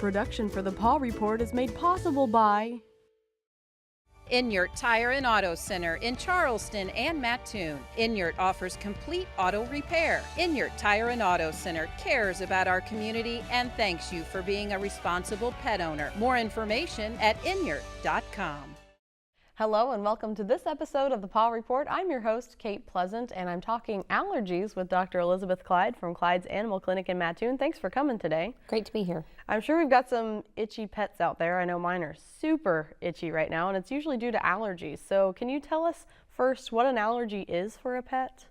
Production for the Paw Report is made possible by Inyart Tire and Auto Center in Charleston and Mattoon. Inyart offers complete auto repair. Inyart Tire and Auto Center cares about our community and thanks you for being a responsible pet owner. More information at inyart.com. Hello and welcome to this episode of the Paw Report. I'm your host, Kate Pleasant, and I'm talking allergies with Dr. Elizabeth Clyde from Clyde's Animal Clinic in Mattoon. Thanks for coming today. Great to be here. I'm sure we've got some itchy pets out there. I know mine are super itchy right now, and it's usually due to allergies. So can you tell us first what an allergy is for a pet?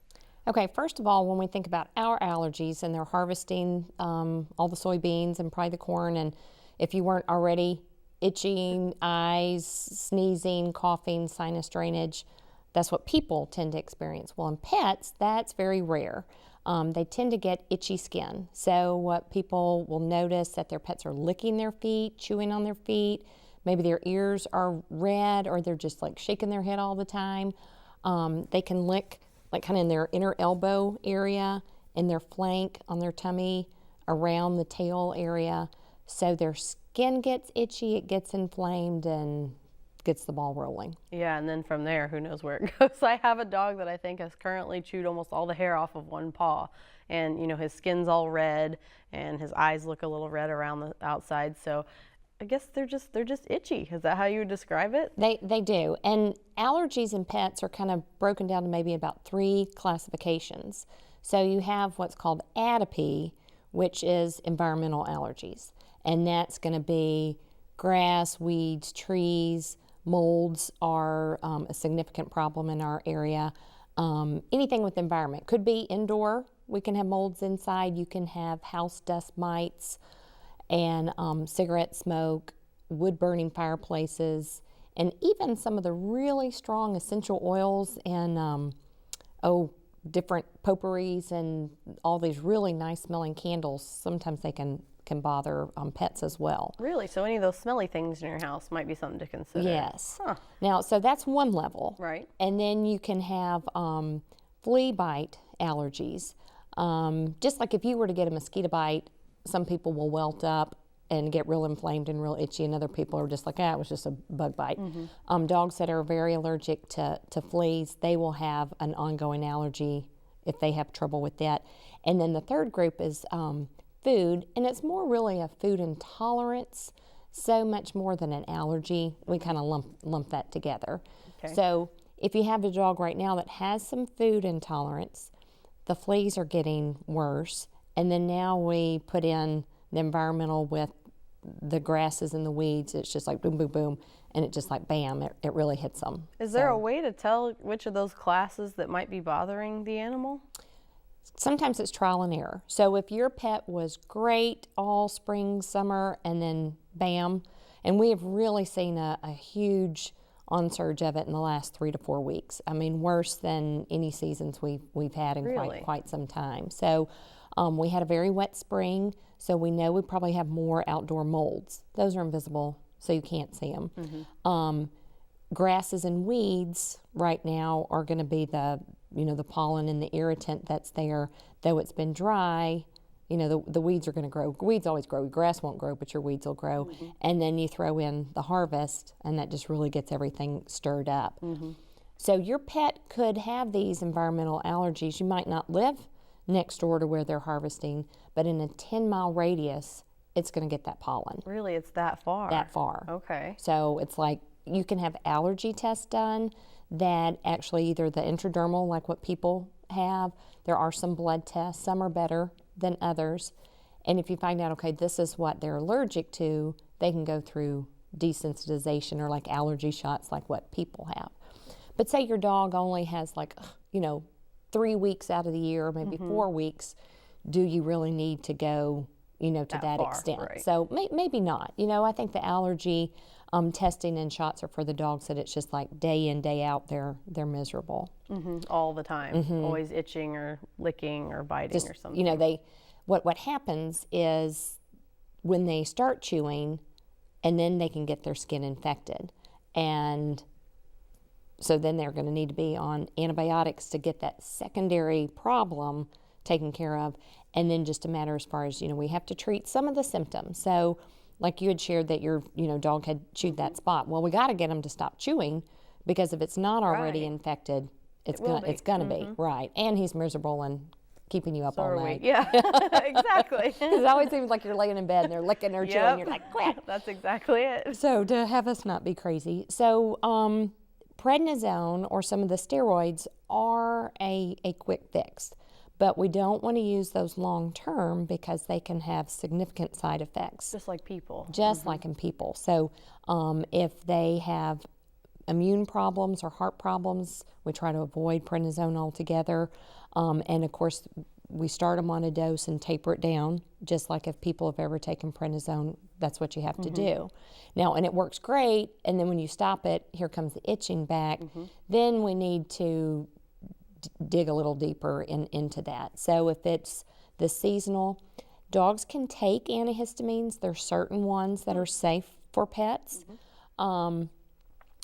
Okay, first of all, when we think about our allergies and they're harvesting all the soybeans and probably the corn, and if you weren't already itching, eyes, sneezing, coughing, sinus drainage, that's what people tend to experience. Well, in pets, that's very rare. They tend to get itchy skin. So what people will notice that their pets are licking their feet, chewing on their feet, maybe their ears are red or they're just like shaking their head all the time. They can lick like kind of in their inner elbow area, in their flank, on their tummy, around the tail area. So their skin gets itchy, it gets inflamed, and gets the ball rolling. Yeah, and then from there, who knows where it goes. I have a dog that I think has currently chewed almost all the hair off of one paw. And, you know, his skin's all red, and his eyes look a little red around the outside. So I guess they're just itchy. Is that how you would describe it? They do. And allergies in pets are kind of broken down to maybe about 3 classifications. So you have what's called atopy, which is environmental allergies. And that's going to be grass, weeds, trees. Molds are a significant problem in our area. Anything with environment. Could be indoor. We can have molds inside. You can have house dust mites and cigarette smoke, wood burning fireplaces, and even some of the really strong essential oils and different potpourris and all these really nice smelling candles. Sometimes they can bother pets as well. Really? So any of those smelly things in your house might be something to consider? Yes. Huh. Now, so that's one level. Right. And then you can have flea bite allergies. Just like if you were to get a mosquito bite, some people will welt up and get real inflamed and real itchy, and other people are just like, it was just a bug bite. Mm-hmm. Dogs that are very allergic to fleas, they will have an ongoing allergy if they have trouble with that. And then the third group is food, and it's more really a food intolerance, so much more than an allergy. We kind of lump that together. Okay. So if you have a dog right now that has some food intolerance, the fleas are getting worse, and then now we put in the environmental with the grasses and the weeds. It's just like boom, boom, boom, and it just like bam, it really hits them. Is there a way to tell which of those classes that might be bothering the animal? Sometimes it's trial and error. So if your pet was great all spring, summer, and then bam, and we have really seen a huge onsurge of it in the last 3 to 4 weeks. I mean, worse than any seasons we've had in quite some time. So we had a very wet spring, so we know we probably have more outdoor molds. Those are invisible, so you can't see them. Mm-hmm. Grasses and weeds right now are going to be the pollen and the irritant that's there. Though it's been dry, the weeds are going to grow. Weeds always grow. Grass won't grow, but your weeds will grow. Mm-hmm. And then you throw in the harvest, and that just really gets everything stirred up. Mm-hmm. So your pet could have these environmental allergies. You might not live next door to where they're harvesting, but in a 10-mile radius, it's going to get that pollen. Really? It's that far? That far. Okay. So it's like you can have allergy tests done that actually either the intradermal, like what people have, there are some blood tests, some are better than others. And if you find out, okay, this is what they're allergic to, they can go through desensitization or like allergy shots like what people have. But say your dog only has 3 weeks out of the year, maybe 4 weeks, do you really need to go, to that far, extent? Right. So maybe not. I think the allergy testing and shots are for the dogs that it's just like day in, day out, they're miserable. Mm-hmm. All the time. Mm-hmm. Always itching or licking or biting or something. What happens is when they start chewing, and then they can get their skin infected. And so then they're going to need to be on antibiotics to get that secondary problem taken care of. And then just a matter as far as, we have to treat some of the symptoms. So like you had shared that your dog had chewed that spot. Well, we got to get them to stop chewing, because if it's not already Right. infected, it's will gonna be. it's gonna be right. And he's miserable and keeping you up So all are we. night. Yeah, exactly. It always seems like you're laying in bed and they're licking or chewing. You're like, quit. That's exactly it. So to have us not be crazy. So prednisone or some of the steroids are a quick fix, but we don't want to use those long term because they can have significant side effects. Just like people. Just like in people. So if they have immune problems or heart problems, we try to avoid prednisone altogether. And of course, we start them on a dose and taper it down, just like if people have ever taken prednisone, that's what you have to do. Now, and it works great, and then when you stop it, here comes the itching back. Then we need to dig a little deeper into that. So if it's the seasonal, dogs can take antihistamines. There's certain ones that are safe for pets.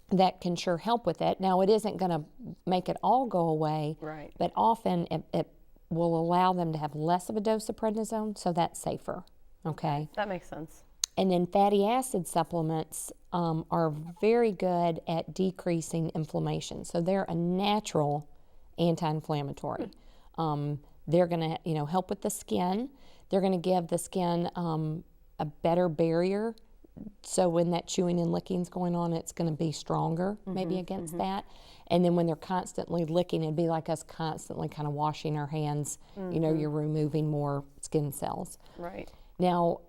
That can sure help with it. Now, it isn't going to make it all go away, Right. but often it will allow them to have less of a dose of prednisone, so that's safer, okay? That makes sense. And then fatty acid supplements are very good at decreasing inflammation. So they're a natural anti-inflammatory. They're going to, help with the skin. They're going to give the skin a better barrier. So when that chewing and licking is going on, it's going to be stronger, maybe against that. And then when they're constantly licking, it'd be like us constantly kind of washing our hands. You're removing more skin cells. Right. Now,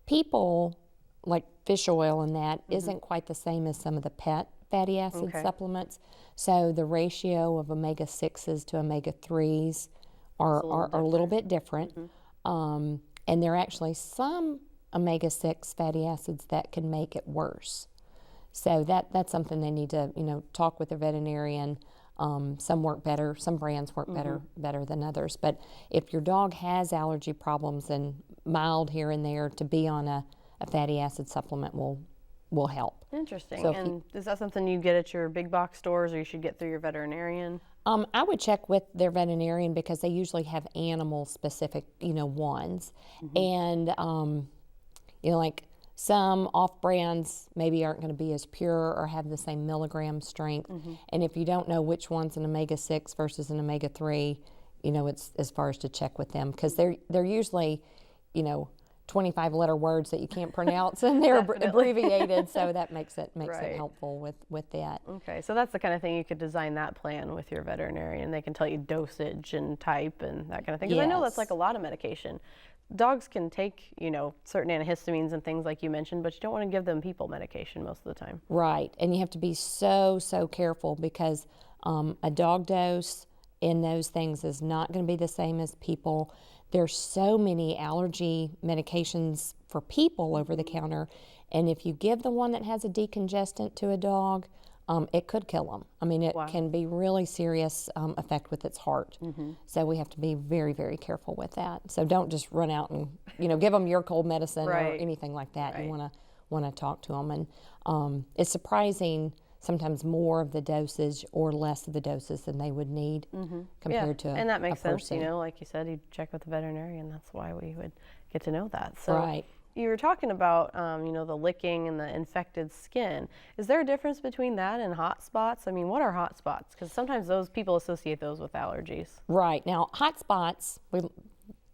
people, like fish oil and that, isn't quite the same as some of the pet fatty acid supplements. So the ratio of omega-6s to omega-3s are a little bit different. And there are actually some omega-6 fatty acids that can make it worse. So that's something they need to, talk with their veterinarian. Some work better, some brands work better than others. But if your dog has allergy problems and mild here and there, to be on a fatty acid supplement will help. Interesting. So And is that something you get at your big box stores, or you should get through your veterinarian? I would check with their veterinarian because they usually have animal specific, ones. And, like some off brands maybe aren't going to be as pure or have the same milligram strength. And if you don't know which one's an omega-6 versus an omega-3, it's as far as to check with them, because they're usually, 25-letter words that you can't pronounce, and they're abbreviated, so that makes it Right. helpful with that. Okay, so that's the kind of thing you could design that plan with your veterinarian. They can tell you dosage and type and that kind of thing. Because I know that's Yes. like a lot of medication. Dogs can take, certain antihistamines and things like you mentioned, but you don't want to give them people medication most of the time. Right, and you have to be so careful, because a dog dose in those things is not going to be the same as people. There's so many allergy medications for people over the counter, and if you give the one that has a decongestant to a dog, it could kill them. I mean, it can be really serious effect with its heart. So we have to be very, very careful with that. So don't just run out and give them your cold medicine or anything like that. You want to talk to them, and it's surprising sometimes more of the dosage or less of the doses than they would need compared to and that makes a sense. person. Like you said, you check with the veterinarian. That's why we would get to know that. So Right. you were talking about, the licking and the infected skin. Is there a difference between that and hot spots? I mean, what are hot spots? Because sometimes those people associate those with allergies. Right. Now, hot spots,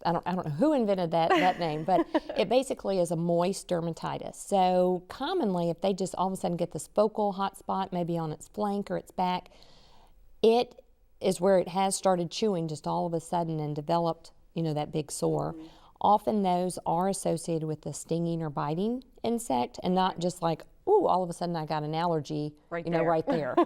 I don't know who invented that name, but it basically is a moist dermatitis. So commonly, if they just all of a sudden get this focal hot spot, maybe on its flank or its back, it is where it has started chewing just all of a sudden and developed, that big sore. Often those are associated with the stinging or biting insect, and not just like, ooh, all of a sudden I got an allergy, right there.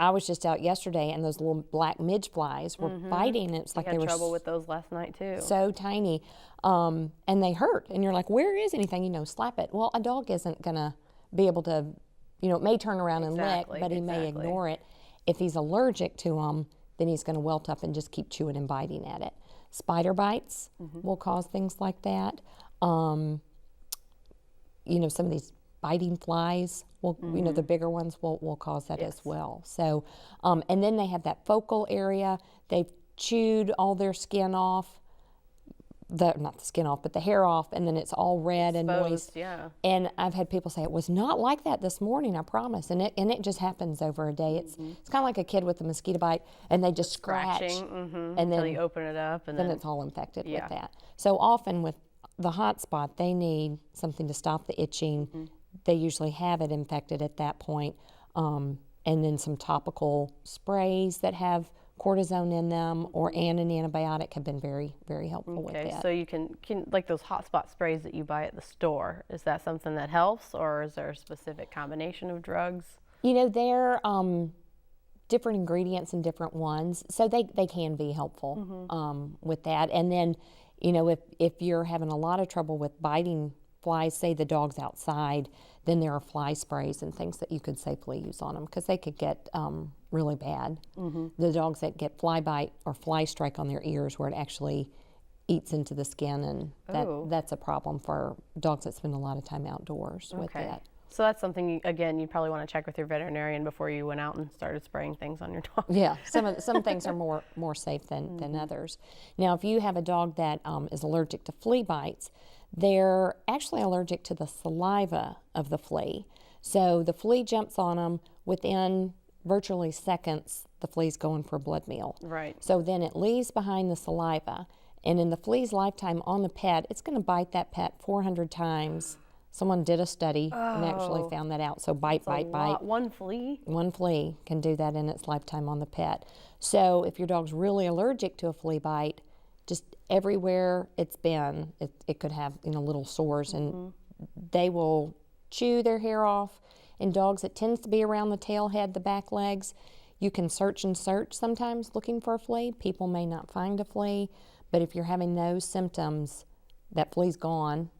I was just out yesterday, and those little black midge flies were biting, and it's like they were trouble with those last night too. so tiny, and they hurt. And you're like, where is anything? Slap it. Well, a dog isn't gonna be able to, it may turn around and lick, but he may ignore it. If he's allergic to them, then he's going to welt up and just keep chewing and biting at it. Spider bites will cause things like that. Some of these biting flies will, the bigger ones will cause that as well. So, and then they have that focal area. They've chewed all their skin off. not the skin off, but the hair off, and then it's all red and moist. Exposed, yeah. And I've had people say, it was not like that this morning, I promise. And it just happens over a day. It's kind of like a kid with a mosquito bite, and they just scratch. Scratching, and until then you open it up. And then then it's all infected Yeah. with that. So often with the hot spot, they need something to stop the itching. They usually have it infected at that point. And then some topical sprays that have cortisone in them and an antibiotic have been very, very helpful with Okay, that. so you can like those hot spot sprays that you buy at the store, is that something that helps, or is there a specific combination of drugs? You know, they're different ingredients in different ones, so they can be helpful with that. And then, you know, if you're having a lot of trouble with biting flies, say the dog's outside, then there are fly sprays and things that you could safely use on them, because they could get really bad. The dogs that get fly bite or fly strike on their ears, where it actually eats into the skin, and that's a problem for dogs that spend a lot of time outdoors with that. So that's something, again, you'd probably want to check with your veterinarian before you went out and started spraying things on your dog. Yeah, some things are more safe than others. Now, if you have a dog that is allergic to flea bites, they're actually allergic to the saliva of the flea. So the flea jumps on them, within virtually seconds, the flea's going for a blood meal. Right. So then it leaves behind the saliva, and in the flea's lifetime on the pet, it's going to bite that pet 400 times. Someone did a study and actually found that out. So bite. One flea? One flea can do that in its lifetime on the pet. So if your dog's really allergic to a flea bite, just everywhere it's been, it could have, you know, little sores, and they will chew their hair off. In dogs, it tends to be around the tail head, the back legs. You can search sometimes looking for a flea. People may not find a flea, but if you're having those symptoms, that flea's gone,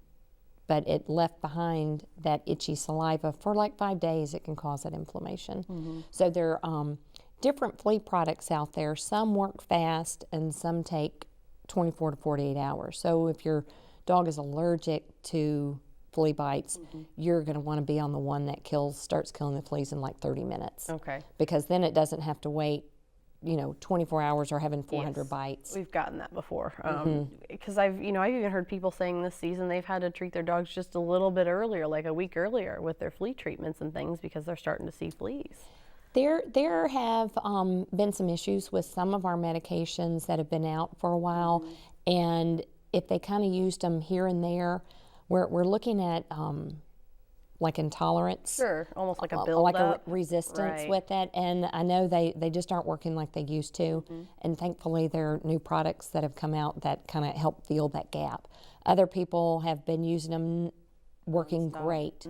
but it left behind that itchy saliva for like 5 days, it can cause that inflammation. So there are different flea products out there. Some work fast and some take 24 to 48 hours. So if your dog is allergic to flea bites, you're going to want to be on the one that starts killing the fleas in like 30 minutes. Okay. Because then it doesn't have to wait, you know, 24 hours or having 400 bites. We've gotten that before. Because I've even heard people saying this season they've had to treat their dogs just a little bit earlier, like a week earlier, with their flea treatments and things, because they're starting to see fleas. There have been some issues with some of our medications that have been out for a while, and if they kind of used them here and there, we're looking at like intolerance. Sure, almost like a buildup. Like a resistance Right. with it, and I know they just aren't working like they used to, and thankfully there are new products that have come out that kind of help fill that gap. Other people have been using them, working great,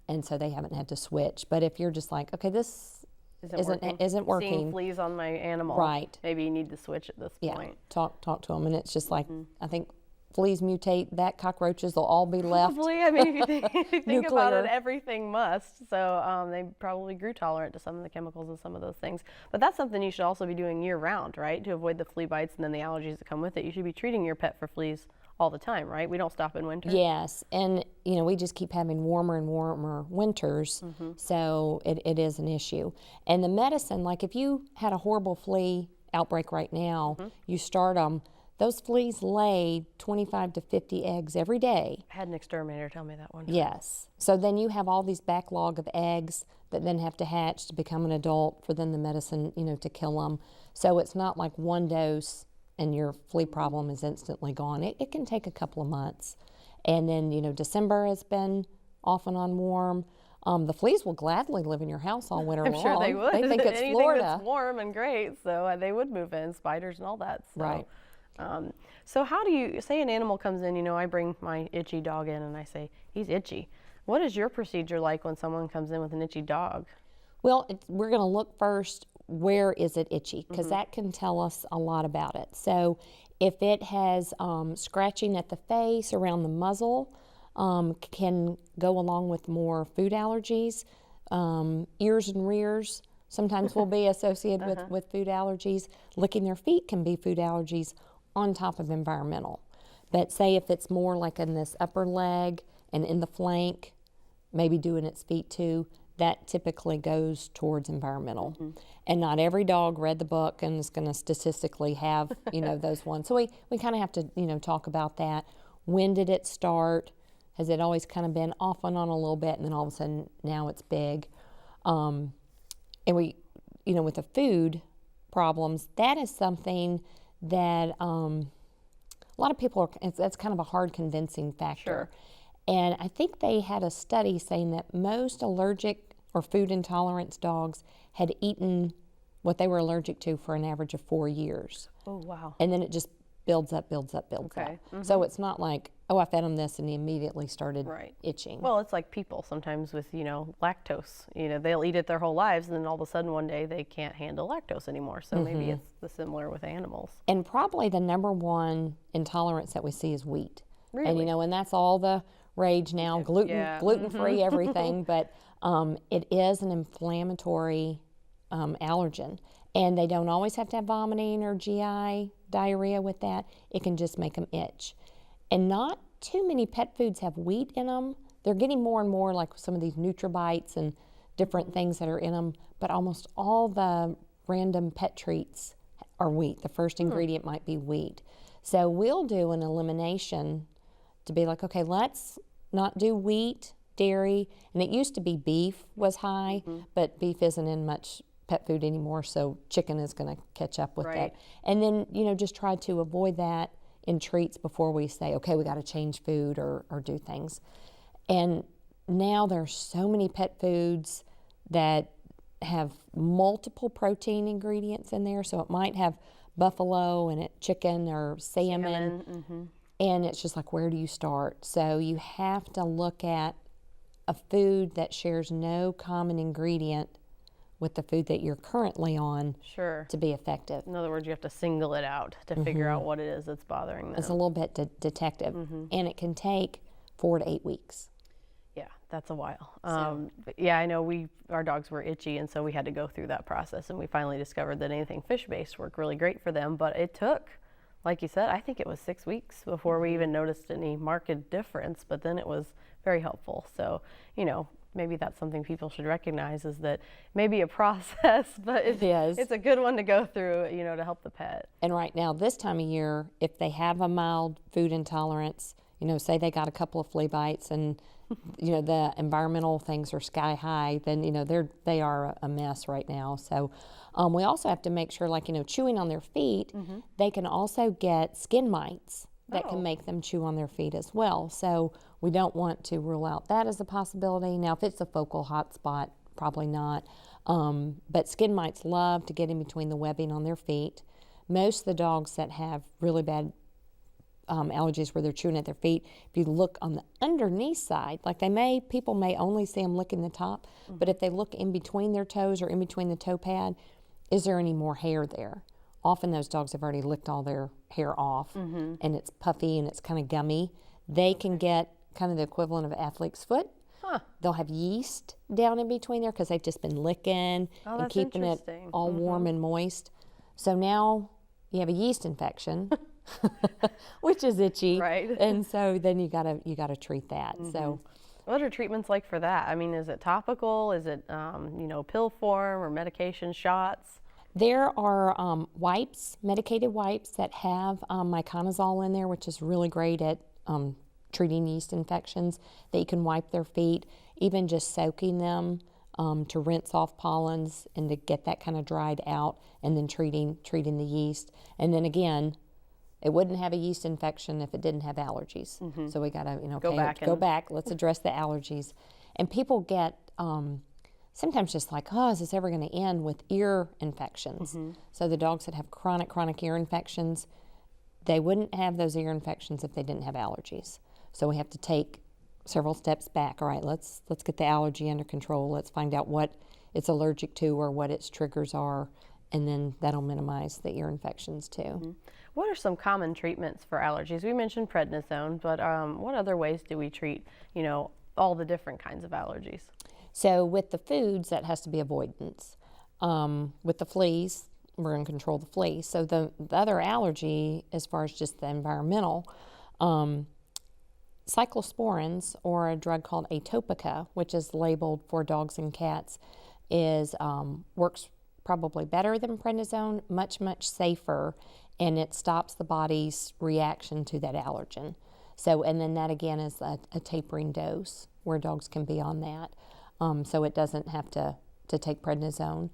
and so they haven't had to switch. But if you're just like, okay, this isn't working. Seeing fleas on my animal. Right. Maybe you need to switch at this point. Talk to them, and it's just like, I think fleas mutate, that cockroaches will all be left. Probably. I mean, if you think about it, Nuclear. everything must. So they probably grew tolerant to some of the chemicals and some of those things. But that's something you should also be doing year round, right? To avoid the flea bites and then the allergies that come with it. You should be treating your pet for fleas all the time, right? We don't stop in winter. Yes, and you know, we just keep having warmer and warmer winters, so it is an issue. And the medicine, like if you had a horrible flea outbreak right now, you start them, those fleas lay 25 to 50 eggs every day. I had an exterminator tell me that one time. Yes, so then you have all these backlog of eggs that then have to hatch to become an adult for then the medicine, you know, to kill them. So it's not like one dose and your flea problem is instantly gone. It can take a couple of months. And then, you know, December has been off and on warm. The fleas will gladly live in your house all winter long. I'm sure they would. They think it's Anything Florida. that's warm and great, so they would move in, spiders and all that. So. Right. So how do you, say an animal comes in, you know, I bring my itchy dog in and I say, he's itchy. What is your procedure like when someone comes in with an itchy dog? Well, we're going to look first, where is it itchy? Because that can tell us a lot about it. So if it has scratching at the face, around the muzzle, can go along with more food allergies. Ears and rears sometimes will be associated with food allergies. Licking their feet can be food allergies on top of environmental. But say if it's more like in this upper leg and in the flank, maybe doing its feet too, that typically goes towards environmental. And not every dog read the book and is going to statistically have, those ones. So we kind of have to, talk about that. When did it start? Has it always kind of been off and on a little bit, and then all of a sudden now it's big? And we, with the food problems, that is something that a lot of people that's kind of a hard convincing factor. Sure. And I think they had a study saying that most allergic or food intolerance dogs had eaten what they were allergic to for an average of 4 years. Oh, wow. And then it just builds up. Okay. So it's not like, I fed him this and he immediately started Right. itching. Well, it's like people sometimes with, lactose. They'll eat it their whole lives, and then all of a sudden one day they can't handle lactose anymore. So maybe it's the similar with animals. And probably the number one intolerance that we see is wheat. Really? And, and that's all the rage now, gluten-free, everything. But it is an inflammatory allergen. And they don't always have to have vomiting or GI diarrhea with that. It can just make them itch. And not too many pet foods have wheat in them. They're getting more and more like some of these NutriBites and different things that are in them. But almost all the random pet treats are wheat. The first ingredient might be wheat. So we'll do an elimination to be like, okay, let's not do wheat, dairy. And it used to be beef was high, but beef isn't in much pet food anymore, so chicken is going to catch up with Right. that. And then, just try to avoid that in treats before we say, okay, we got to change food or do things. And now there's so many pet foods that have multiple protein ingredients in there. So it might have buffalo and chicken or salmon. And it's just like, where do you start? So you have to look at a food that shares no common ingredient with the food that you're currently on Sure. to be effective. In other words, you have to single it out to figure out what it is that's bothering them. It's a little bit detective, and it can take 4 to 8 weeks. Yeah, that's a while. But yeah, I know our dogs were itchy, and so we had to go through that process, and we finally discovered that anything fish-based worked really great for them, but it took, like you said, I think it was 6 weeks before we even noticed any marked difference, but then it was very helpful. So, maybe that's something people should recognize, is that maybe a process, but it's a good one to go through, to help the pet. And right now, this time of year, if they have a mild food intolerance, say they got a couple of flea bites and, the environmental things are sky high, then, they are a mess right now. So we also have to make sure, like, chewing on their feet, they can also get skin mites that can make them chew on their feet as well. So we don't want to rule out that as a possibility. Now, if it's a focal hot spot, probably not. But skin mites love to get in between the webbing on their feet. Most of the dogs that have really bad allergies where they're chewing at their feet, if you look on the underneath side, like people may only see them licking the top, but if they look in between their toes or in between the toe pad, is there any more hair there? Often those dogs have already licked all their hair off, and it's puffy and it's kind of gummy. They can get kind of the equivalent of an athlete's foot. They'll have yeast down in between there because they've just been licking and keeping it all warm and moist. So now you have a yeast infection, which is itchy, Right. And so then you gotta treat that. So. What are treatments like for that? I mean, is it topical? Is it, pill form or medication shots? There are wipes, medicated wipes that have miconazole in there, which is really great at treating yeast infections, that you can wipe their feet, even just soaking them to rinse off pollens and to get that kind of dried out, and then treating the yeast. And then again, it wouldn't have a yeast infection if it didn't have allergies. So we gotta, go back. Let's address the allergies. And people get sometimes just like, is this ever going to end, with ear infections? So the dogs that have chronic ear infections, they wouldn't have those ear infections if they didn't have allergies. So we have to take several steps back. All right, let's get the allergy under control. Let's find out what it's allergic to or what its triggers are, and then that'll minimize the ear infections too. What are some common treatments for allergies? We mentioned prednisone, but what other ways do we treat, all the different kinds of allergies? So with the foods, that has to be avoidance. With the fleas, we're going to control the fleas. So the other allergy, as far as just the environmental, cyclosporins, or a drug called Atopica, which is labeled for dogs and cats, is works probably better than prednisone, much safer, and it stops the body's reaction to that allergen. So, and then that again is a tapering dose where dogs can be on that, so it doesn't have to take prednisone.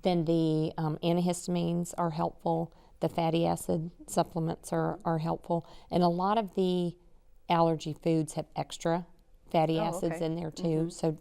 Then the antihistamines are helpful. The fatty acid supplements are helpful, and a lot of the allergy foods have extra fatty acids in there too. So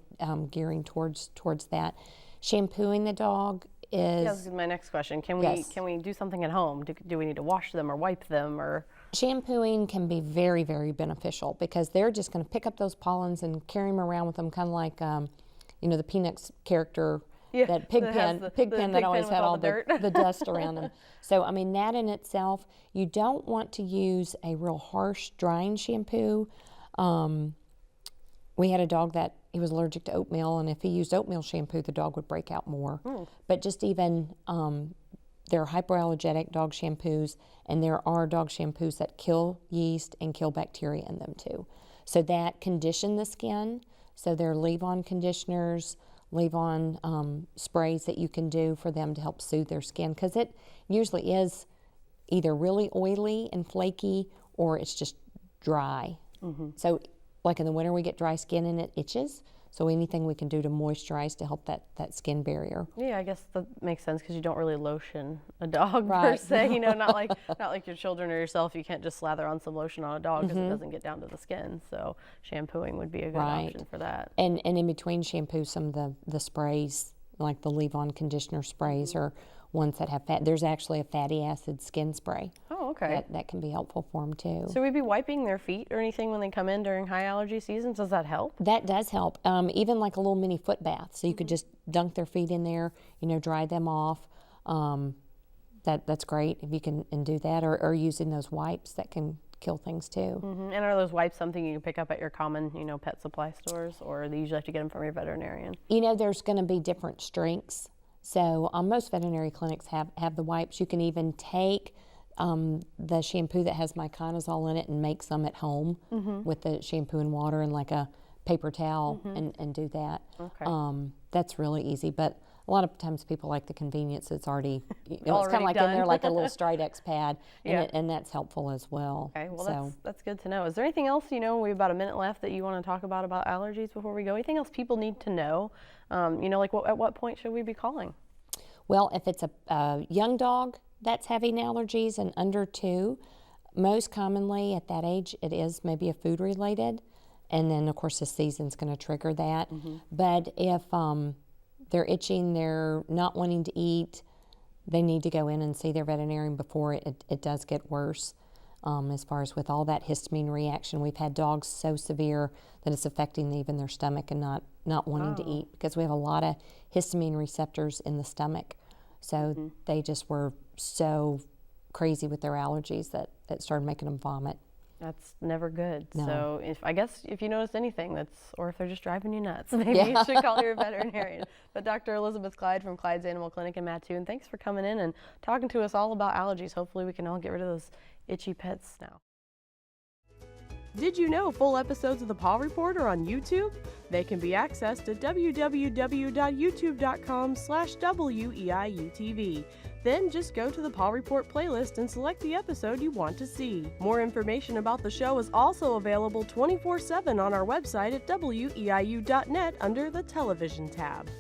gearing towards that. Shampooing the dog is. Yeah, this is my next question. Can we do something at home? Do we need to wash them or wipe them or? Shampooing can be very beneficial because they're just going to pick up those pollens and carry them around with them, kind of like the Peanuts character. Yeah, that pigpen that always had all the dust around them. So, I mean, that in itself, you don't want to use a real harsh drying shampoo. We had a dog that he was allergic to oatmeal, and if he used oatmeal shampoo, the dog would break out more. But just even, there are hypoallergenic dog shampoos, and there are dog shampoos that kill yeast and kill bacteria in them too. So that condition the skin. So there are leave-on conditioners, leave-on sprays that you can do for them to help soothe their skin, because it usually is either really oily and flaky or it's just dry. So like in the winter we get dry skin and it itches, so anything we can do to moisturize to help that skin barrier. Yeah, I guess that makes sense because you don't really lotion a dog per se, not like your children or yourself. You can't just slather on some lotion on a dog because it doesn't get down to the skin. So shampooing would be a good option for that. And in between shampoo, some of the sprays, like the leave-on conditioner sprays, are ones that have fat. There's actually a fatty acid skin spray. Oh, okay. That can be helpful for them too. So we'd be wiping their feet or anything when they come in during high allergy seasons? Does that help? That does help. Even like a little mini foot bath. So you could just dunk their feet in there, dry them off. That's great if you can do that, or using those wipes that can kill things too. And are those wipes something you can pick up at your common, pet supply stores, or do you usually have to get them from your veterinarian? There's going to be different strengths. So most veterinary clinics have the wipes. You can even take the shampoo that has miconazole in it and make some at home with the shampoo and water and like a paper towel and do that. Okay. That's really easy, but a lot of times people like the convenience. It's already, it's kind Already of like done. in there like a little Stridex pad, and, Yeah. and that's helpful as well. Okay, well So, that's good to know. Is there anything else, we have about a minute left, that you want to talk about allergies before we go? Anything else people need to know? Like at what point should we be calling? well, if it's a young dog that's having allergies and under 2, most commonly at that age it is maybe a food related, and then of course the season's going to trigger that. But if they're itching, they're not wanting to eat, they need to go in and see their veterinarian before it does get worse. As far as with all that histamine reaction, we've had dogs so severe that it's affecting even their stomach and not wanting to eat, because we have a lot of histamine receptors in the stomach. So they just were so crazy with their allergies that it started making them vomit. That's never good. No. So I guess if you notice anything or if they're just driving you nuts, maybe you should call your veterinarian. But Dr. Elizabeth Clyde from Clyde's Animal Clinic in Mattoon, thanks for coming in and talking to us all about allergies. Hopefully we can all get rid of those itchy pets now. Did you know full episodes of The Paw Report are on YouTube? They can be accessed at www.youtube.com/WEIUTV. Then just go to the Paw Report playlist and select the episode you want to see. More information about the show is also available 24/7 on our website at weiu.net under the Television tab.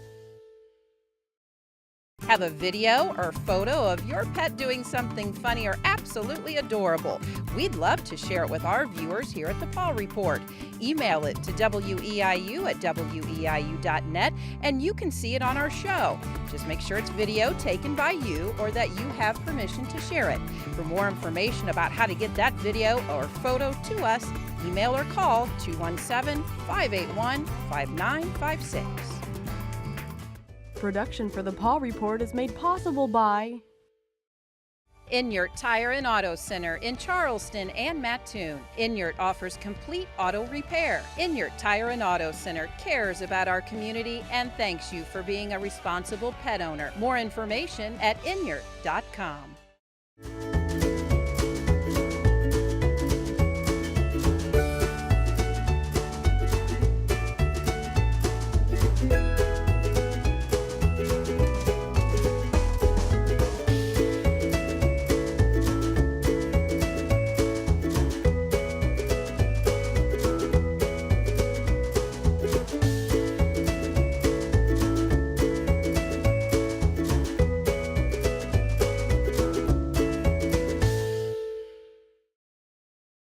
Have a video or photo of your pet doing something funny or absolutely adorable? We'd love to share it with our viewers here at the Paw Report. Email it to weiu@weiu.net and you can see it on our show. Just make sure it's video taken by you or that you have permission to share it. For more information about how to get that video or photo to us, email or call 217-581-5956. Production for The Paw Report is made possible by Inyart Tire and Auto Center in Charleston and Mattoon. Inyart offers complete auto repair. Inyart Tire and Auto Center cares about our community and thanks you for being a responsible pet owner. More information at inyart.com.